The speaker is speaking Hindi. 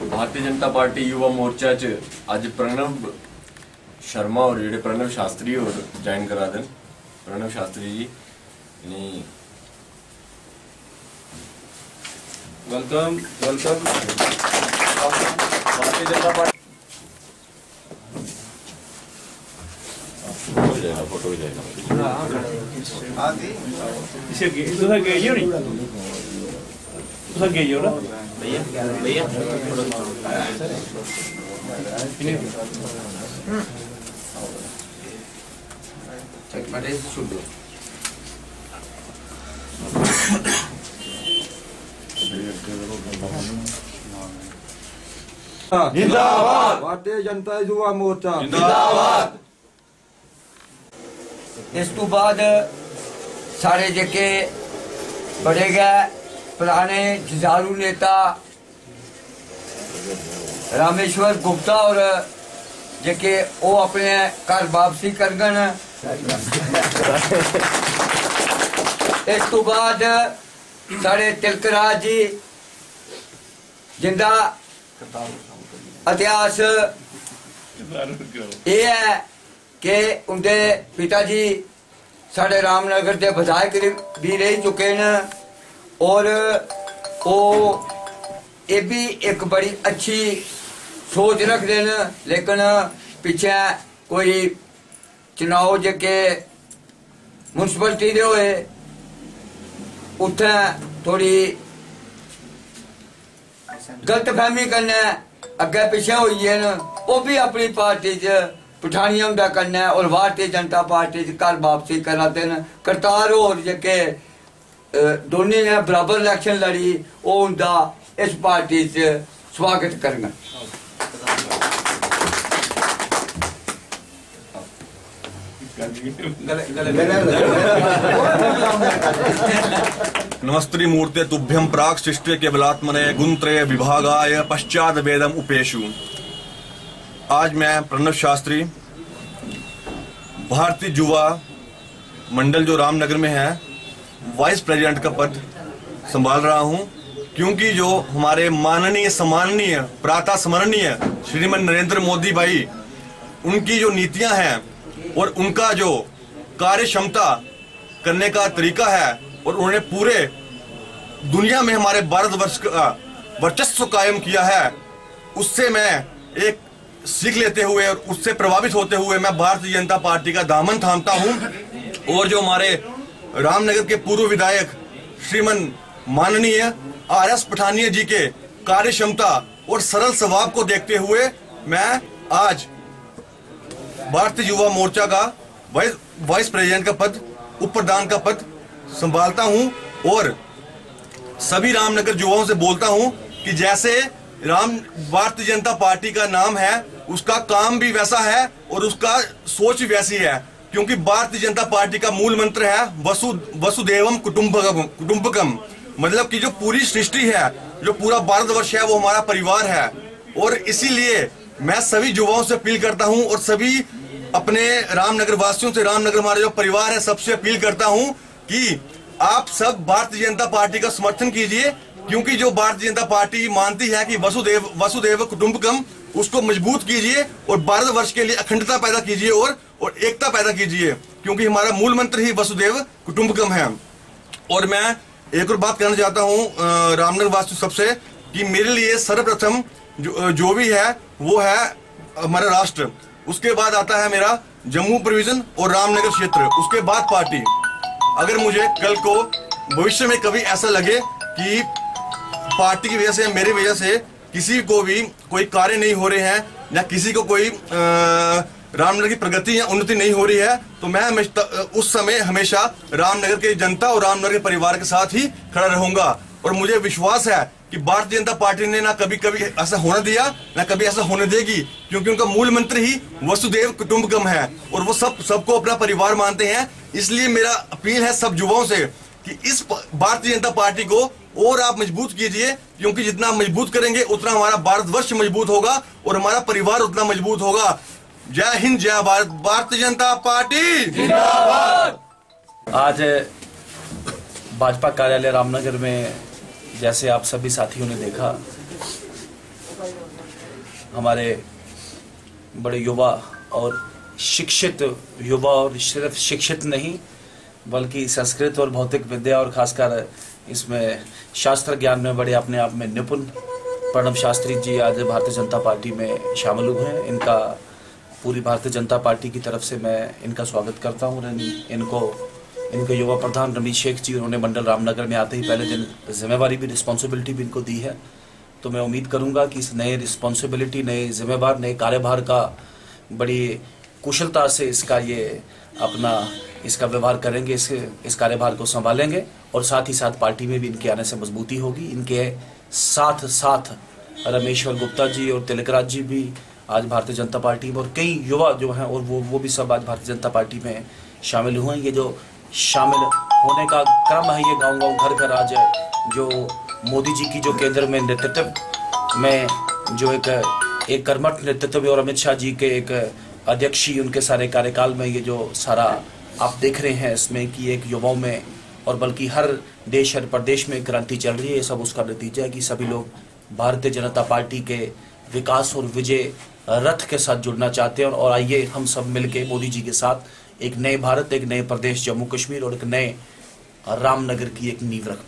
भारतीय जनता पार्टी युवा मोर्चा च अज प्रणव शर्मा और जेडे प्रणव शास्त्री और ज्वाइन करा then. Pranav Shastri ji welcome welcome. Bharatiya Janata party photo हो जाएगा। भैया भैया जिंदाबाद भारतीय जनता युवा मोर्चा जिंदाबाद। इस तो बाद सारे जेके बड़े गए पुराने जुझारू नेता रामेश्वर गुप्ता और जेके वो अपने घर वापसी करगन। इस तो बाद सारे तिलकराज जी जिंदा इतिहास ये है कि उनके पिताजी साढ़े रामनगर के विधायक भी रह चुके हैं और वो ये भी एक बड़ी अच्छी सोच रखते हैं, लेकिन पीछे कोई चुनाव जेके म्यूनसिपलिटी दे होए उत्थे थोड़ी गलतफहमी करने अगे पिछे हुई है न, वो भी अपनी पार्टी च पठानिया का करना और भारतीय जनता पार्टी घर वापसी कराते हैं। करतार और जेके दोनों ने बराबर इलेक्शन लड़ी वो उनका इस पार्टी से स्वागत करना। नमस्ते मूर्ते तुभ्यं प्राक् सृष्टे केवलात्मने गुणत्रय विभागाय पश्चात वेदम उपेशु। आज मैं प्रणव शास्त्री भारतीय युवा मंडल जो रामनगर में है वाइस प्रेसिडेंट का पद संभाल रहा हूं, क्योंकि जो हमारे माननीय सम्माननीय प्रातः स्मरणीय श्रीमान नरेंद्र मोदी भाई उनकी जो नीतियां हैं और उनका जो कार्य क्षमता करने का तरीका है और उन्होंने पूरे दुनिया में हमारे भारतवर्ष का वर्चस्व कायम किया है, उससे मैं एक सीख लेते हुए और उससे प्रभावित होते हुए मैं भारतीय जनता पार्टी का दामन थामता हूं। और जो हमारे रामनगर के पूर्व विधायक श्रीमान माननीय आर.एस. पठानिया जी के कार्य क्षमता और सरल स्वभाव को देखते हुए मैं आज भारतीय युवा मोर्चा का वाइस प्रेसिडेंट का पद, उप प्रधान का पद संभालता हूं और सभी रामनगर युवाओं से बोलता हूं कि जैसे भारतीय जनता पार्टी का नाम है उसका काम भी वैसा है और उसका सोच वैसी है, क्योंकि भारतीय जनता पार्टी का मूल मंत्र है वसुदेवम कुटुंबकम, मतलब कि जो पूरी सृष्टि है, जो पूरा भारतवर्ष है वो हमारा परिवार है। और इसीलिए मैं सभी युवाओं से अपील करता हूं और सभी अपने रामनगर वासियों से, रामनगर हमारा जो परिवार है सबसे अपील करता हूं कि आप सब भारतीय जनता पार्टी का समर्थन कीजिए, क्योंकि जो भारतीय जनता पार्टी मानती है कि वसुदेव कुटुंबकम, उसको मजबूत कीजिए और भारतवर्ष के लिए अखंडता पैदा कीजिए और एकता पैदा कीजिए, क्योंकि हमारा मूल मंत्र ही वसुदेव कुटुंबकम है। और मैं एक और बात कहना चाहता हूं रामनगर वासियों सबसे कि मेरे लिए सर्वप्रथम जो भी है वो है हमारा राष्ट्र, उसके बाद आता है मेरा जम्मू प्रोविजन और रामनगर क्षेत्र, उसके बाद पार्टी। अगर मुझे कल को भविष्य में कभी ऐसा लगे कि पार्टी की वजह से, मेरी वजह से किसी को भी कोई कार्य नहीं हो रहे हैं या किसी को कोई रामनगर की प्रगति या उन्नति नहीं हो रही है, तो मैं उस समय हमेशा रामनगर के जनता और रामनगर के परिवार के साथ ही खड़ा रहूंगा। और मुझे विश्वास है कि भारतीय जनता पार्टी ने ना कभी ऐसा होने दिया ना कभी ऐसा होने देगी, क्योंकि उनका मूल मंत्र ही वसुदेव कुटुंबकम है और वो सबको अपना परिवार मानते हैं। इसलिए मेरा अपील है सब युवाओं से कि इस भारतीय जनता पार्टी को और आप मजबूत कीजिए, क्योंकि जितना मजबूत करेंगे उतना हमारा भारतवर्ष मजबूत होगा और हमारा परिवार उतना मजबूत होगा। जय हिंद, जय भारत, भारतीय जनता पार्टी जिंदाबाद। आज भाजपा कार्यालय रामनगर में जैसे आप सभी साथियों ने देखा हमारे बड़े युवा और शिक्षित युवा, और सिर्फ शिक्षित नहीं बल्कि संस्कृत और भौतिक विद्या और खासकर इसमें शास्त्र ज्ञान में बड़े अपने आप में निपुण प्रणब शास्त्री जी आज भारतीय जनता पार्टी में शामिल हुए हैं। इनका पूरी भारतीय जनता पार्टी की तरफ से मैं इनका स्वागत करता हूँ। इनके युवा प्रधान रमेश शेख जी, उन्होंने मंडल रामनगर में आते ही पहले दिन जिम्मेवारी भी, रिस्पॉन्सिबिलिटी भी इनको दी है। तो मैं उम्मीद करूँगा कि इस नए रिस्पॉन्सिबिलिटी, नए जिम्मेवार, नए कार्यभार का बड़ी कुशलता से इसका व्यवहार करेंगे, इस कार्यभार को संभालेंगे और साथ ही साथ पार्टी में भी इनके आने से मजबूती होगी। इनके साथ साथ रमेश्वर गुप्ता जी और तिलकराज जी भी आज भारतीय जनता पार्टी में, और कई युवा जो हैं और वो भी सब आज भारतीय जनता पार्टी में शामिल हुए हैं। ये जो शामिल होने का क्रम है, ये गांव-गांव, घर-घर आज जो मोदी जी की जो केंद्र में नेतृत्व में जो एक कर्मठ नेतृत्व और अमित शाह जी के एक अध्यक्षी उनके सारे कार्यकाल में ये जो सारा आप देख रहे हैं इसमें कि एक युवाओं में और बल्कि हर देश, हर प्रदेश में क्रांति चल रही है। ये सब उसका नतीजा है कि सभी लोग भारतीय जनता पार्टी के विकास और विजय रथ के साथ जुड़ना चाहते हैं। और आइए हम सब मिलके मोदी जी के साथ एक नए भारत, एक नए प्रदेश जम्मू कश्मीर और एक नए रामनगर की एक नींव रख